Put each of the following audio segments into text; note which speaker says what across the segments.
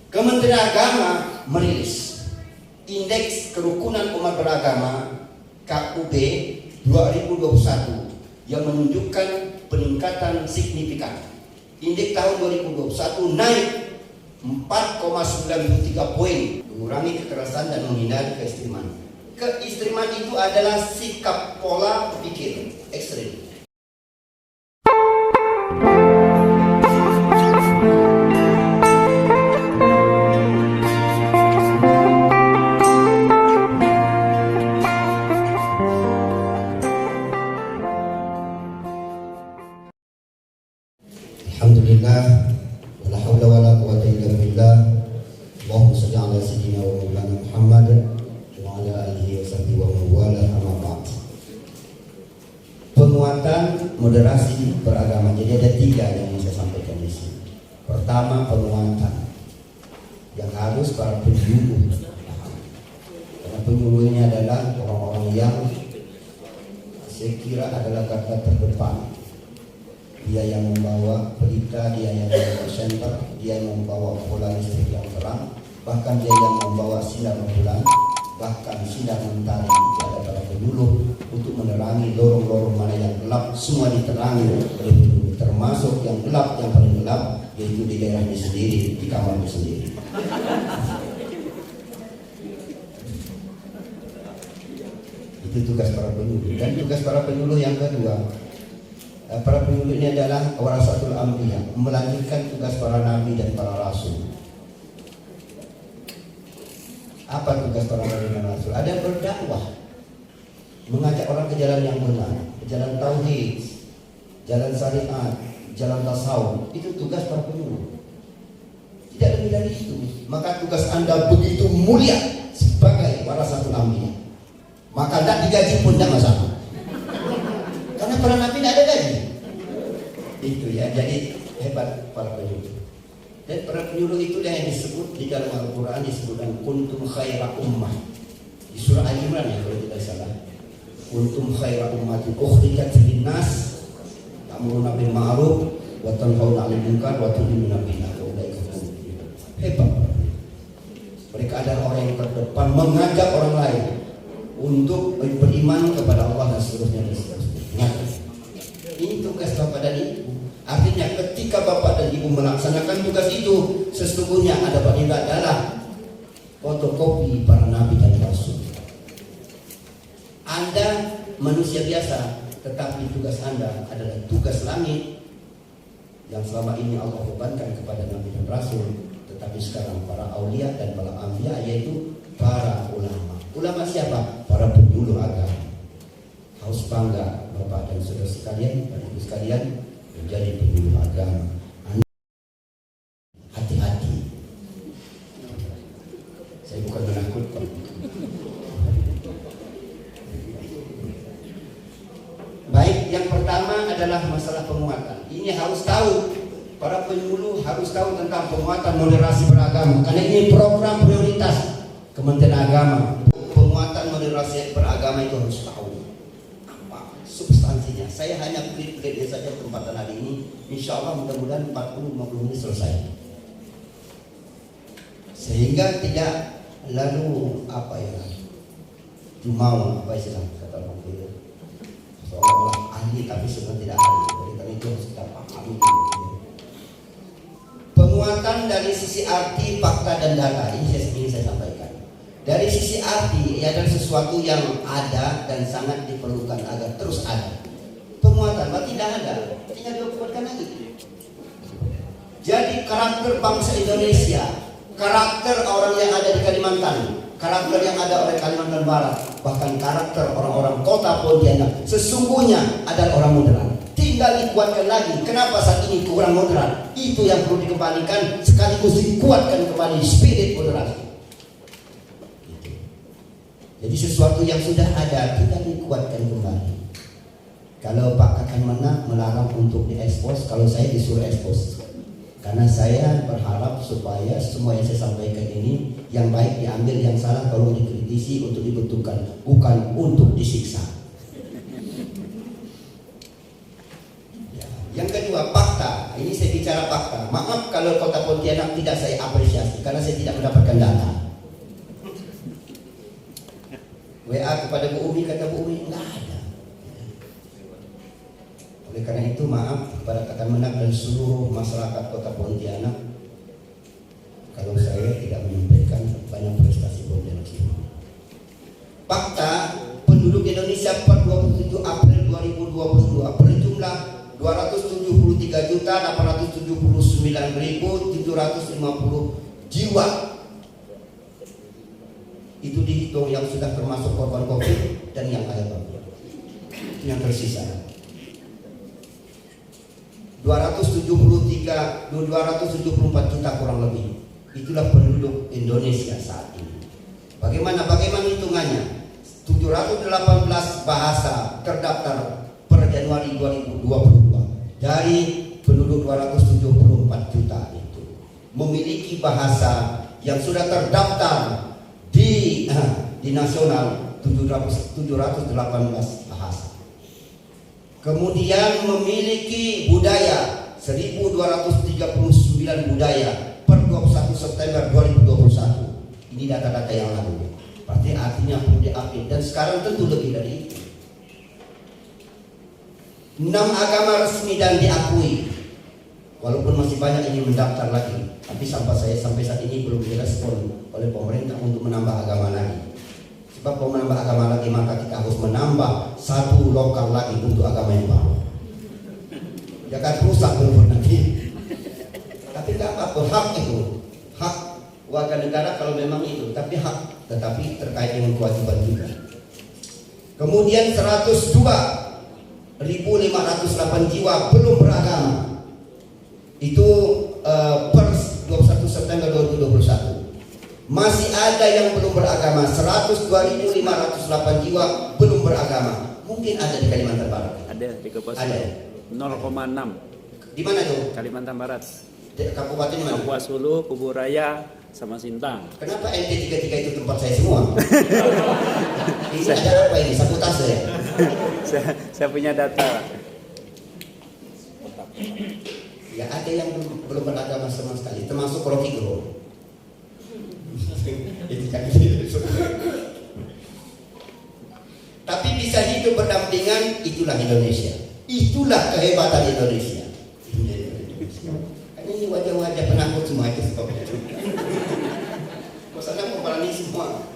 Speaker 1: Kementerian Agama merilis Indeks Kerukunan Umat Beragama KUB 2021 yang menunjukkan peningkatan signifikan. Indeks tahun 2021 naik 4,93 poin, mengurangi kekerasan dan menghindari keekstreman. Keekstreman itu adalah sikap pola berpikir ekstrem. Alhamdulillah, wala haula wala quwwata illa billah. Allahumma shalli ala sayyidina wa maulana Muhammad wa ala alihi wa sahbihi wa mawala, amma ba'd. Penguatan moderasi beragama. Jadi ada 3 yang saya sampaikan di sini. Pertama, penguatan yang harus para penyuluh. Karena penyuluh ini adalah orang-orang yang saya kira adalah garda terdepan. Dia yang membawa pelita, dia yang membawa senter, dia yang membawa bola listrik yang terang, bahkan dia yang membawa sinar bulan, bahkan sinar mentari kepada para penyuluh untuk menerangi lorong-lorong mana yang gelap, semua diterangi oleh penyuluh, termasuk yang gelap, yang paling gelap, yaitu di daerahnya sendiri, di kamarnya sendiri. Itu tugas para penyuluh. Dan tugas para penyuluh yang kedua, para penyuluh ini adalah warasatul anbiya, melanjutkan tugas para nabi dan para rasul. Apa tugas para nabi dan rasul? Ada yang berdakwah, mengajak orang ke jalan yang benar, jalan tauhid, jalan syariat, jalan tasawuf. Itu tugas para penyuluh. Tidak lebih dari itu. Maka tugas Anda begitu mulia sebagai warasatul anbiya. Maka tidak digaji pun tidak masalah. Karena para nabi tidak ada gaji. Itu ya, jadi hebat para penyuluh. Dan para penyuluh itu yang disebut di dalam Al-Quran, disebutkan kuntum khaira ummah. Di surah Al-Imran ya kalau tidak salah. Kuntum khaira ummatin ukhrijat linnas ta'muruna bil ma'ruf wa tanhauna 'anil munkar wa tu'minuna billah. Hebat. Mereka adalah orang yang terdepan mengajak orang lain untuk beriman kepada Allah dan seterusnya dan seterusnya. Ini tugas Bapak dan Ibu. Artinya ketika Bapak dan Ibu melaksanakan tugas itu, sesungguhnya ada bagian adalah fotokopi para nabi dan rasul. Anda manusia biasa, tetapi tugas Anda adalah tugas langit yang selama ini Allah bebankan kepada nabi dan rasul. Tetapi sekarang para aulia dan para anbiya, yaitu para ulama. Ulama siapa? Para penyuluh agama. Harus bangga Bapak dan saudara sekalian, dan ibu sekalian menjadi penyuluh agama. Hati-hati. Saya bukan menakutkan. Baik, yang pertama adalah masalah penguatan. Ini harus tahu, para penyuluh harus tahu tentang penguatan moderasi beragama. Karena ini program prioritas Kementerian Agama. Penguatan moderasi beragama itu harus tahu substansinya. Saya hanya klik-klik saja kesempatan hari ini. Insya Allah mudah-mudahan 40-50 menit selesai. Sehingga tidak lalu cuma kata orang itu seolah-olah ahli tapi sebenarnya tidak ahli. Oleh karena itu harus kita pahami. Penguatan dari sisi arti, fakta dan data ini saya sampaikan. Dari sisi arti, ia adalah sesuatu yang ada dan sangat diperlukan agar terus ada. Penguatan, tidak ada, tinggal dikuatkan lagi. Jadi karakter bangsa Indonesia, karakter orang yang ada di Kalimantan, karakter yang ada oleh Kalimantan Barat, bahkan karakter orang-orang kota Pontianak, sesungguhnya adalah orang moderat. Tinggal dikuatkan lagi. Kenapa saat ini kurang moderat? Itu yang perlu dikembalikan, sekaligus dikuatkan kembali spirit moderasi. Jadi sesuatu yang sudah ada kita dikuatkan kembali. Kalau Pak Kakan Mana melarang untuk diekspos, kalau saya disuruh ekspos. Karena saya berharap supaya semua yang saya sampaikan ini, yang baik diambil, yang salah kalau dikritisi untuk dibetulkan, bukan untuk disiksa. Ya. Yang kedua, fakta. Ini saya bicara fakta. Maaf kalau Kota Pontianak Pontianak tidak saya apresiasi karena saya tidak mendapatkan data. WA kepada Bu Umi, kata Bu Umi nggak ada. Oleh karena itu maaf kepada Kakak Menak dan seluruh masyarakat Kota Pontianak kalau saya tidak menyampaikan banyak prestasi Pontianak semua. Fakta penduduk Indonesia per 27 April 2022 berjumlah 273.879.750 jiwa. Itu dihitung yang sudah termasuk korban COVID dan yang ada itu yang tersisa. 274 juta kurang lebih. Itulah penduduk Indonesia saat ini. Bagaimana hitungannya? 718 bahasa terdaftar per Januari 2022 dari penduduk 274 juta itu memiliki bahasa yang sudah terdaftar di nasional 718 bahasa. Kemudian memiliki budaya 1239 budaya per 21 September 2021. Ini data-data yang lalu. Berarti artinya perlu diupdate dan sekarang tentu lebih dari itu. 6 agama resmi dan diakui. Walaupun masih banyak ini mendaftar lagi, tapi sampai saat ini belum direspon oleh pemerintah untuk menambah agama lagi. Sebab kalau menambah agama lagi maka kita harus menambah satu lokal lagi untuk agama yang baru. Jangan rusak dulu nanti. Tapi tidak apa-apa, hak itu, hak warga negara kalau memang itu, tapi hak, tetapi terkait dengan kewajiban juga. Kemudian 102.508 jiwa belum beragama. Itu per 21 September 2021. Masih ada yang belum beragama, 102.508 jiwa belum beragama. Mungkin ada di Kalimantan Barat.
Speaker 2: Ada di Kabupaten.
Speaker 1: Ada.
Speaker 2: 0,6.
Speaker 1: Di mana tuh?
Speaker 2: Kalimantan Barat.
Speaker 1: Kabupaten mana?
Speaker 2: Kapuas Hulu, Kubu Raya, sama Sintang.
Speaker 1: Kenapa NT 33 itu tempat saya semua? Ini ada apa ini? Sabotase ya?
Speaker 2: saya punya data.
Speaker 1: Ya ada yang belum beragama sama sekali, termasuk Rocky Gerung. Tapi bisa hidup berdampingan, itulah Indonesia. Itulah kehebatan Indonesia. Karena ini wajah-wajah penakut semua itu sebab itu. Kosannya memperani semua.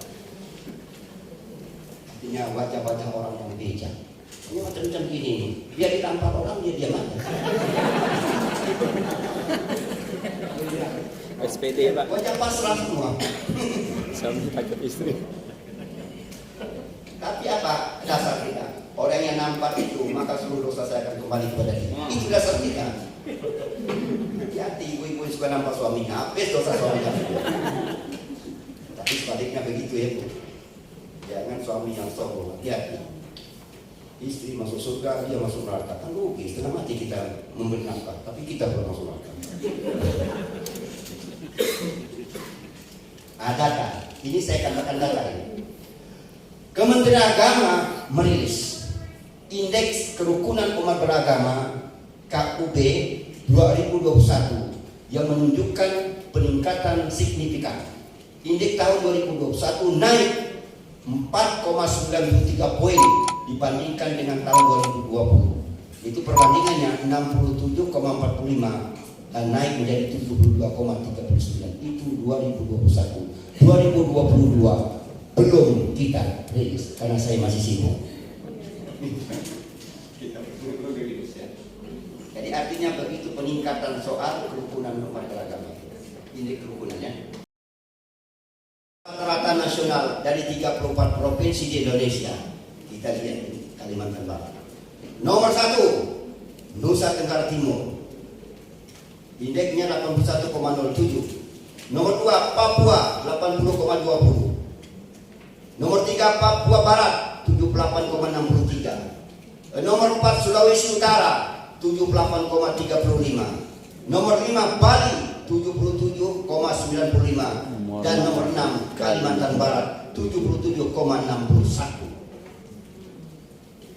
Speaker 1: Artinya wajah-wajah orang yang bijak. Ini macam-macam gini nih. Biar ditampar orang dia diam aja.
Speaker 2: SPD Pak.
Speaker 1: Wajah pasrah semua.
Speaker 2: Suami takut istri.
Speaker 1: Tapi apa dasar kita? Orang yang nampak itu maka seluruh dosa saya akan kembali kepada dia. Itu dasar kita. Hati ibu-ibu suka nampak suaminya, habis dosa suaminya. Tapi sebaliknya begitu ya Bu. Jangan suami yang sombong, hati-hati. Istri masuk surga, dia masuk neraka. Kan rugi, setengah mati kita memberi nafkah, tapi kita belum masuk neraka. Ada kan? Ini saya katakan data ini. Kementerian Agama merilis Indeks Kerukunan Umat Beragama KUB 2021 yang menunjukkan peningkatan signifikan. Indeks tahun 2021 naik 4,93 poin dibandingkan dengan tahun 2020. Itu perbandingannya 67,45 dan naik menjadi 72,39. Itu 2021. 2022 belum kita rilis karena saya masih sibuk. Jadi artinya begitu peningkatan soal kerukunan umat beragama. Ini kerukunannya. Rata-rata nasional dari 34 provinsi di Indonesia. Kita lihat ini Kalimantan Barat. Nomor 1 Nusa Tenggara Timur. Indeksnya 81,07. Nomor 2 Papua 80,20. Nomor 3 Papua Barat 78,63. Nomor 4 Sulawesi Utara 78,35. Nomor 5 Bali 77,95 dan nomor 6 Kalimantan Barat 77,61.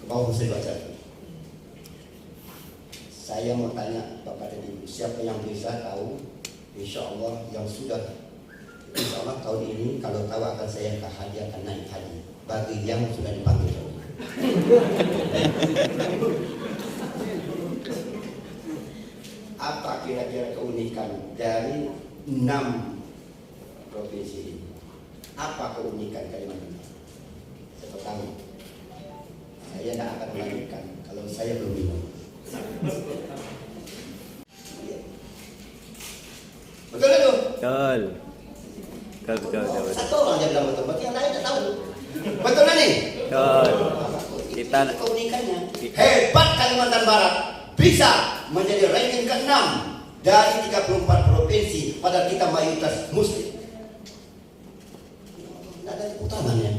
Speaker 1: Ke bawah saya baca. Saya mau tanya Bapak dan Ibu, siapa yang bisa tahu Insya Allah yang sudah, insya Allah tahun ini kalau tahu akan saya hadiahkan naik haji bagi yang sudah dipanggil. Apa kira-kira keunikan dari 6 provinsi ini? Apa keunikan Kalimantan? Saya tahu. Saya tidak akan melanjutkan kalau saya belum minum. Betul itu?
Speaker 2: Betul. Betul.
Speaker 1: Satu orang yang bilang betul, berarti yang lain tidak tahu. Betul nih?
Speaker 2: Betul.
Speaker 1: Kita keunikannya. Hebat Kalimantan Barat bisa menjadi ranking ke-6 dari 34 provinsi, padahal kita mayoritas muslim. Tidak ada tepuk tangannya.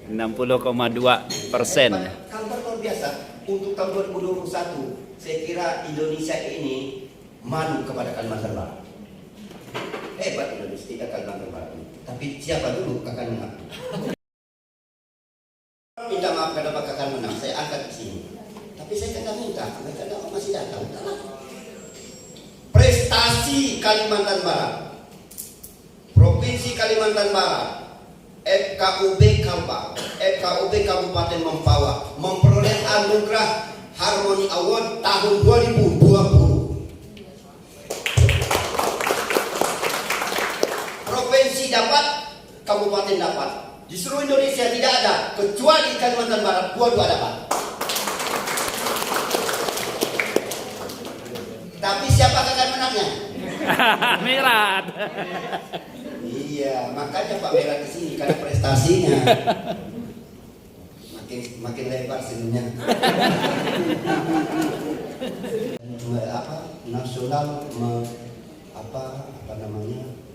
Speaker 2: 60,2%.
Speaker 1: Kabar luar biasa untuk tahun 2021. Saya kira Indonesia ini manu kepada Kalimantan Barat. Hebat Indonesia, tidak Kalimantan Barat. Tapi siapa dulu akan menang? Minta maaf kenapa akan menang, saya angkat di sini. Tapi saya tidak minta, mereka masih datang. Prestasi Kalimantan Barat, Provinsi Kalimantan Barat, FKUB Kalbar, FKUB Kabupaten Mempawah memperoleh anugerah Harmony Award tahun 2020. Provinsi dapat, kabupaten dapat. Di seluruh Indonesia tidak ada, kecuali Kalimantan Barat, dua-dua dapat. Tapi siapa akan menangnya?
Speaker 2: Mirat.
Speaker 1: Iya, makanya Pak Merah ke sini karena prestasinya. Makin lebar senyumnya. Nasional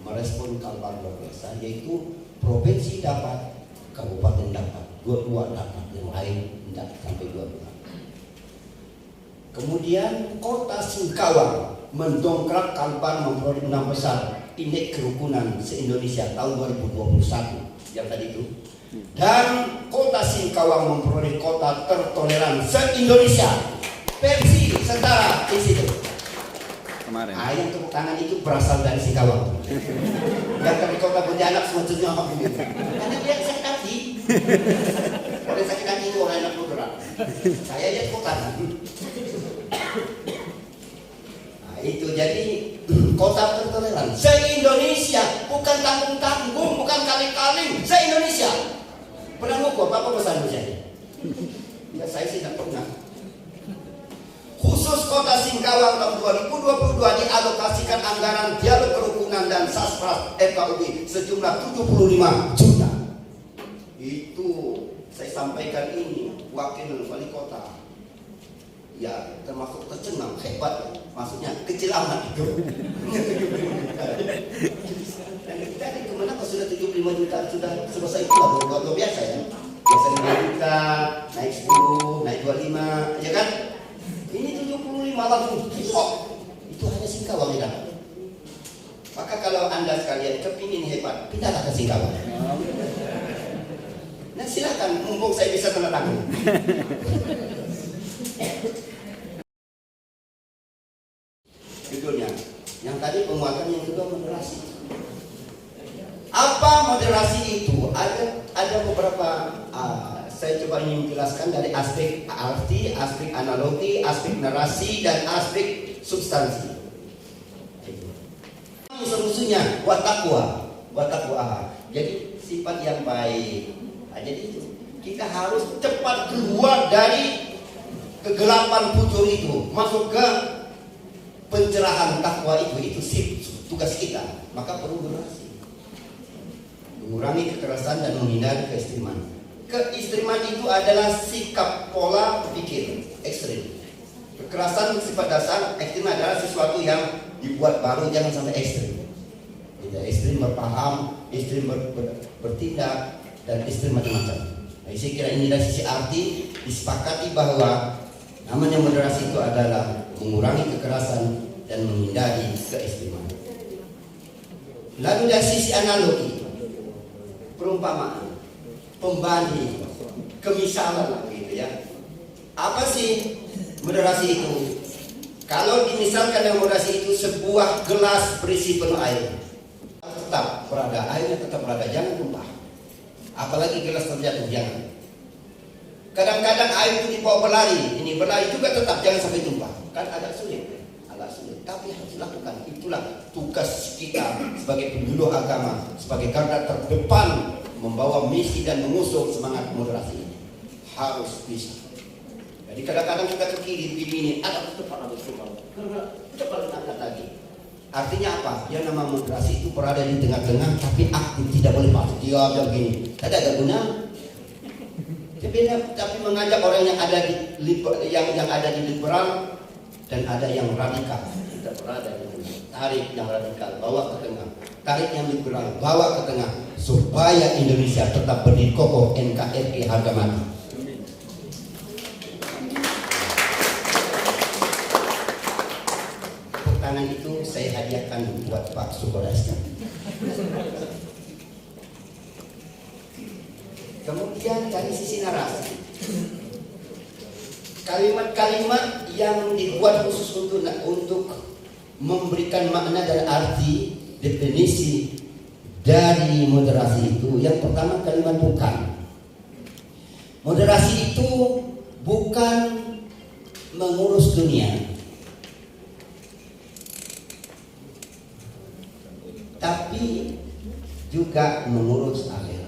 Speaker 1: merespon Kalbar luar biasa, yaitu provinsi dapat, kabupaten dapat, dua-dua dapat, yang lain tidak sampai dua-dua. Kemudian kota Singkawang mendongkrak Kalbar memperoleh 6 besar indeks kerukunan se-Indonesia tahun 2021 yang tadi itu. Dan kota Singkawang memperoleh kota tertoleran se-Indonesia versi setara di situ.
Speaker 2: Kemarin.
Speaker 1: Yang tepuk tangan itu berasal dari Singkawang. Yang dari kota Pontianak semacamnya apa begitu. Karena dia sakit hati. Kalau sakit hati itu orang enak bergerak. Saya lihat kota. Itu jadi kota tertoleran se-Indonesia, bukan tanggung-tanggung, bukan kali-kali, se-Indonesia. Pernah ngukur apa pesan saya? Ya saya sih tidak pernah. Khusus kota Singkawang tahun 2022 dialokasikan anggaran dialog kerukunan dan sastra FKUB sejumlah 75 juta. Itu saya sampaikan ini wakil wali kota. Ya termasuk tercengang, hebat, maksudnya kecil amat itu. Dan kita ini kemana kalau sudah 75 juta sudah selesai pula, luar biasa ya. Biasa 5 juta, naik 10, naik 25, ya kan? Ini 75 langsung, itu hanya Singkawang ya. Maka kalau Anda sekalian kepingin hebat, pindahlah ke Singkawang. Nah silakan, mumpung saya bisa tanda tangan. Judulnya, yang tadi penguatan, yang kedua moderasi. Apa moderasi itu? Ada beberapa. Saya coba ingin menjelaskan dari aspek arti, aspek analogi, aspek narasi, dan aspek substansi. Musuh-musuhnya watakwa. Jadi sifat yang baik. Jadi kita harus cepat keluar dari kegelapan fujur itu, masuk ke pencerahan takwa itu tugas kita. Maka perlu moderasi, mengurangi kekerasan dan menghindari keekstriman. Keekstriman itu adalah sikap pola pikir ekstrim. Kekerasan sifat dasar, ekstrim adalah sesuatu yang dibuat baru, jangan sampai ekstrim. Ekstrim berpaham, ekstrim bertindak, dan ekstrim macam-macam. Nah, saya kira ini dari sisi arti disepakati bahwa namanya moderasi itu adalah mengurangi kekerasan dan menghindari keekstriman. Lalu dari sisi analogi, perumpamaan, pembanding, kemisalan lah gitu ya. Apa sih moderasi itu? Kalau dimisalkan yang moderasi itu sebuah gelas berisi penuh air, tetap berada, airnya tetap berada, jangan tumpah. Apalagi gelas terjatuh, jangan. Kadang-kadang air itu dibawa berlari, ini berlari juga tetap, jangan sampai tumpah. Kan agak sulit, tapi harus dilakukan. Itulah tugas kita sebagai penyuluh agama, sebagai garda terdepan membawa misi dan mengusung semangat moderasi ini. Harus bisa. Jadi kadang-kadang kita ke kiri, begini ini, ada cepat angkat lagi. Artinya apa? Yang nama moderasi itu berada di tengah-tengah, tapi aktif, tidak boleh masuk. Dia begini, tidak ada guna. Tapi mengajak orang yang ada di yang ada di liberal dan ada yang radikal. Kita berada di tengah. Tarik yang radikal, bawa ke tengah. Tarik yang liberal, bawa ke tengah, supaya Indonesia tetap berdiri kokoh, NKRI harga mati. Tangan itu saya hadiahkan buat Pak Sukodaska. Kemudian dari sisi narasi, kalimat-kalimat yang dibuat khusus untuk memberikan makna dan arti definisi dari moderasi itu. Yang pertama kalimat bukan. Moderasi itu bukan mengurus dunia, tapi juga mengurus akhirat.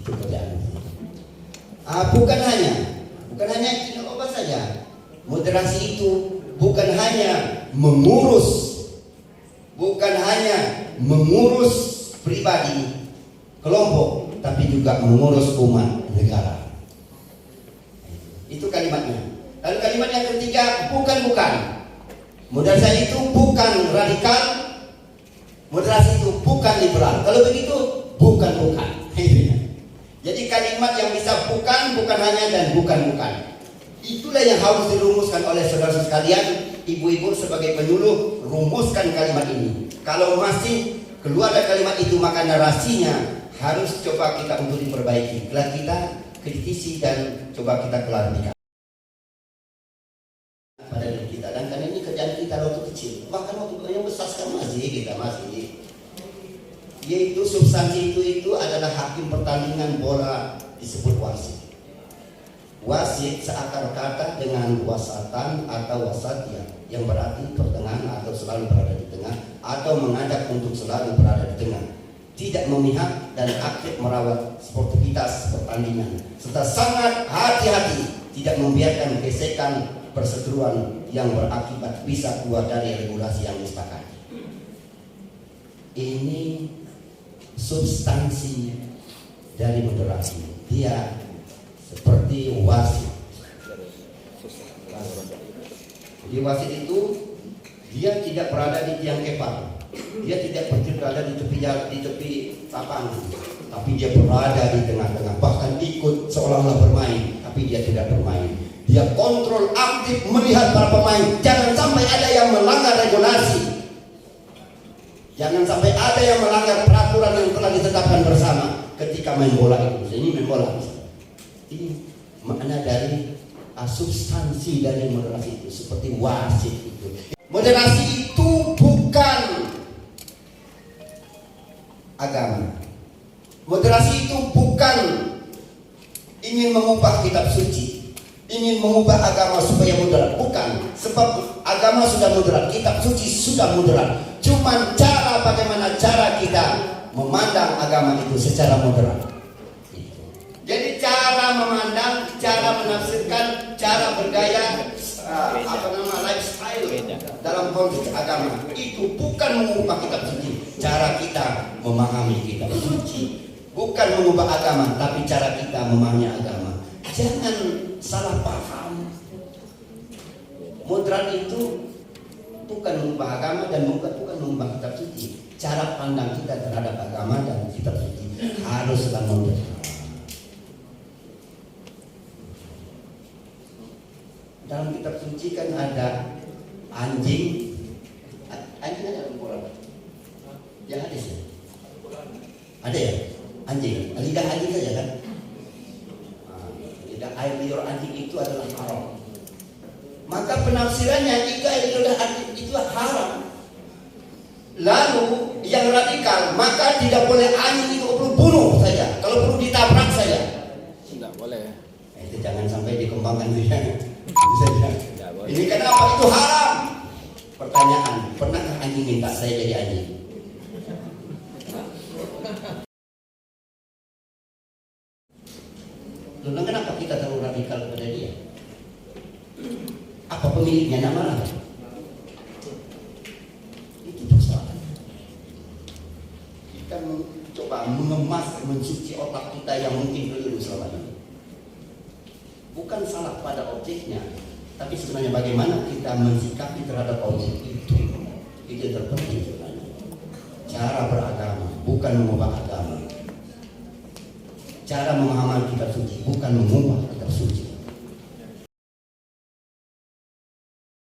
Speaker 1: Itu kerjaan. Bukan hanya tidak obat saja. Moderasi itu bukan hanya mengurus pribadi, kelompok, tapi juga mengurus umat negara. Itu kalimatnya. Lalu kalimat yang ketiga bukan. Moderasi itu bukan radikal, moderasi itu bukan liberal. Kalau begitu bukan. Jadi kalimat yang bisa bukan hanya dan bukan. Itulah yang harus dirumuskan oleh saudara sekalian, ibu-ibu sebagai penyuluh, rumuskan kalimat ini. Kalau masih keluar dari kalimat itu, maka narasinya harus coba kita untuk diperbaiki. Setelah kita kritisi dan coba kita klarifikasi pada diri kita. Dan karena ini kerjaan kita waktu kecil, bahkan waktu yang besar sekarang masih. Yaitu substansi itu adalah hakim pertandingan bola disebut wasit. Wasit seakar kata dengan wasatan atau wasatiyah, yang berarti pertengahan atau selalu berada di tengah, atau mengajak untuk selalu berada di tengah, tidak memihak dan aktif merawat sportivitas pertandingan, serta sangat hati-hati tidak membiarkan gesekan perseteruan yang berakibat bisa keluar dari regulasi yang disepakati. Ini substansi dari moderasi. Dia seperti wasit. Jadi wasit itu dia tidak berada di tiang kepal, dia tidak berada di tepi lapangan, tapi dia berada di tengah-tengah, bahkan ikut seolah-olah bermain, tapi dia tidak bermain. Dia kontrol aktif melihat para pemain. Jangan sampai ada yang melanggar regulasi. Jangan sampai ada yang melanggar peraturan yang telah ditetapkan bersama ketika main bola itu. Ini main bola. Ini makna dari substansi dari moderasi itu, seperti wasit itu. Moderasi itu bukan agama. Moderasi itu bukan ingin mengubah kitab suci, ingin mengubah agama supaya moderat. Bukan, sebab agama sudah moderat, kitab suci sudah moderat. Cuman bagaimana cara kita memandang agama itu secara moderat. Jadi cara memandang, cara menafsirkan, cara bergaya, lifestyle dalam konteks agama itu bukan mengubah kitab suci. Cara kita memahami kitab suci bukan mengubah agama, tapi cara kita memahami agama. Jangan salah paham. Moderat itu bukan mengubah agama dan bukan mengubah kitab suci. Cara pandang kita terhadap agama dan kitab suci haruslah moderat. Dalam kitab suci kan ada anjing ada dalam Quran. Ya hadis ya? Ada ya? Anjing, lidah anjing saja. penafsirannya itu haram. Lalu yang radikal, maka tidak boleh angin itu perlu bunuh saja, kalau perlu ditabrak saja.
Speaker 2: Tidak boleh.
Speaker 1: Itu jangan sampai dikembangkan saja.
Speaker 2: Tidak boleh.
Speaker 1: Ini kenapa itu haram? Pertanyaan, pernahkah anjing minta saya jadi anjing? Lalu kenapa kita terlalu radikal pada dia? Apa pemiliknya nama lah? Itu persoalan. Kita mencoba mengemas, mencuci otak kita yang mungkin keliru selama ini. Bukan salah pada objeknya, tapi sebenarnya bagaimana kita mensikapi terhadap objek itu. Itu yang terpenting sebenarnya. Cara beragama, bukan mengubah agama. Cara memahami kitab suci, bukan mengubah kitab suci.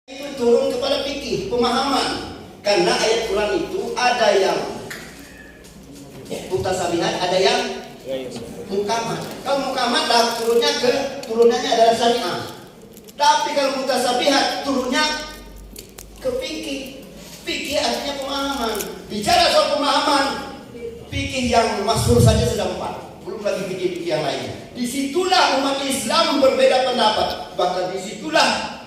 Speaker 1: Itu turun kepada fikih, pemahaman. Karena ayat Quran itu ada yang mutasabihat, ada yang mukamat. Kalau mukamat lah turunannya adalah syariah. Tapi kalau mutasabihat turunnya ke fikih. Fikih artinya pemahaman. Bicara soal pemahaman, fikih yang masyhur saja sudah 4. Belum lagi fikih-fikih yang lain. Disitulah umat Islam berbeda pendapat. Bahkan disitulah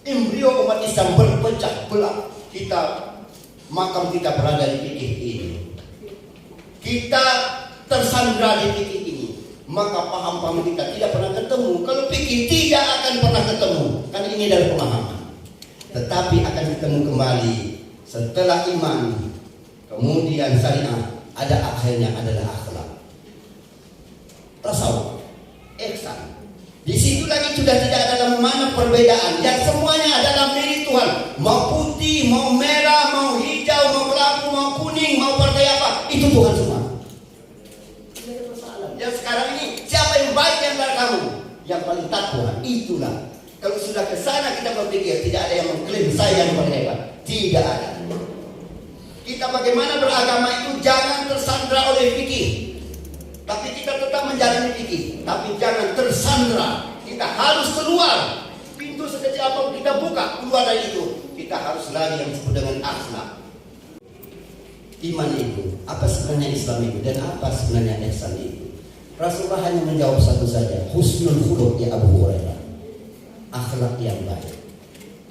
Speaker 1: embrio umat Islam berpecah belah. Makam kita berada di fikih ini. Kita tersandra di fikih ini. Maka paham-paham kita tidak pernah ketemu. Kalau fikih tidak akan pernah ketemu. Karena ini adalah pemahaman. Tetapi akan ketemu kembali setelah iman, kemudian syariah, ada akhirnya adalah akhlak. Tasawuf, ihsan. Di situ lagi sudah tidak ada mana perbedaan. Yang semuanya adalah milik Tuhan. Mau putih, mau merah, mau hijau, mau kelabu, mau kuning, mau partai apa, itu Tuhan semua. Tidak ada masalah. Yang sekarang ini siapa yang baik yang antara kamu? Yang paling takwa, itulah. Kalau sudah ke sana kita berpikir tidak ada yang mengklaim saya yang paling hebat. Tidak ada. Kita bagaimana beragama itu jangan tersandra oleh fikih. Tapi kita tetap menjalani fikih. Tapi jangan tersandra. Kita harus keluar. Pintu sekecil apapun kita buka, keluar dari itu. Kita harus lari yang disebut dengan akhlak. Iman itu, apa sebenarnya Islam itu dan apa sebenarnya ihsan itu? Rasulullah hanya menjawab satu saja, husnul khuluq ya Abu Hurairah. Akhlak yang baik.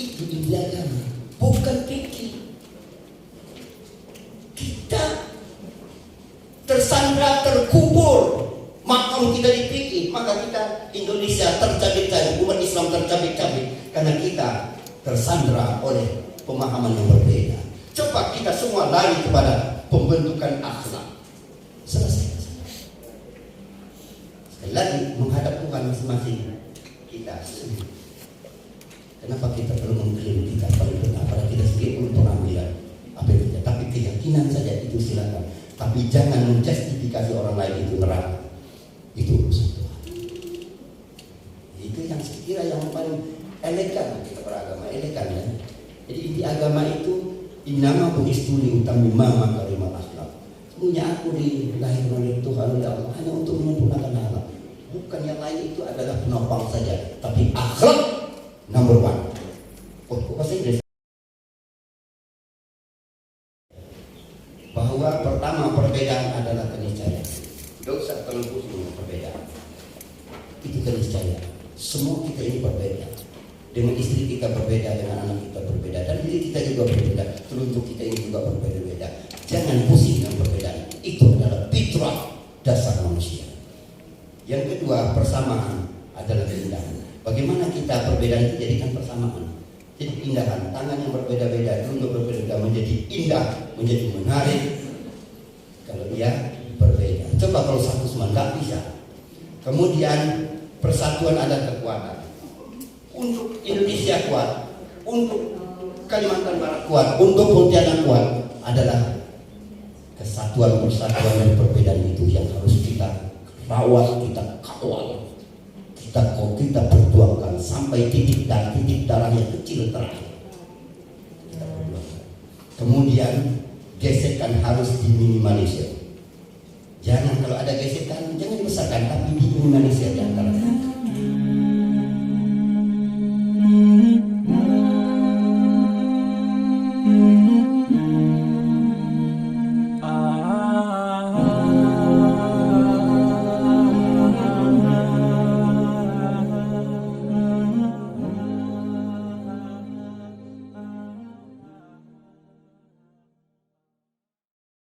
Speaker 1: Itu inti agama, bukan fikih. Kita tersandra, terkubur makam kita di fikih, maka kita Indonesia tercabik-cabik, umat Islam tercabik-cabik karena kita tersandra oleh pemahaman yang berbeda. Coba kita semua lari kepada pembentukan akhlak. Selesai. Sekali lagi menghadap Tuhan masing-masing kita. Kenapa kita perlu mengklaim kita paling benar? Padahal kita sendiri belum pernah melihat apa itu. Tapi keyakinan saja itu silakan. Tapi jangan menjustifikasi orang lain itu neraka. Itu urusan Tuhan. Itu yang sekira yang paling elegan kita beragama, elegan ya. Jadi inti agama itu innama bu'istu li utammima makarimal akhlak. Sebenarnya aku dilahirkan oleh Tuhan oleh Allah hanya untuk menyempurnakan akhlak. Bukan yang lain itu adalah penopang saja, tapi akhlak number 1. Oh, bahasa Inggris. Bahwa pertama perbedaan adalah keniscayaan. Tidak usah terlalu pusing dengan perbedaan. Itu keniscayaan. Semua kita ini berbeda. Dengan istri kita berbeda, dengan anak kita berbeda, dan diri kita juga berbeda. Telunjuk kita ini juga berbeda-beda. Jangan pusing dengan perbedaan. Itu adalah fitrah dasar manusia. Yang kedua, persamaan adalah keindahan. Bagaimana kita perbedaan itu jadikan persamaan? Jadi keindahan, tangan yang berbeda-beda, telunjuk berbeda menjadi indah, menjadi menarik. Kalau dia berbeda. Coba kalau satu semua nggak bisa. Kemudian persatuan ada kekuatan. Untuk Indonesia kuat, untuk Kalimantan Barat kuat, untuk Pontianak kuat adalah kesatuan persatuan dan perbedaan itu yang harus kita rawat, kita kawal, kita perjuangkan sampai titik darah yang kecil terakhir. Kita perjuangkan. Kemudian gesekan harus diminimalisir. Jangan kalau ada gesekan jangan dibesarkan tapi diminimalisir.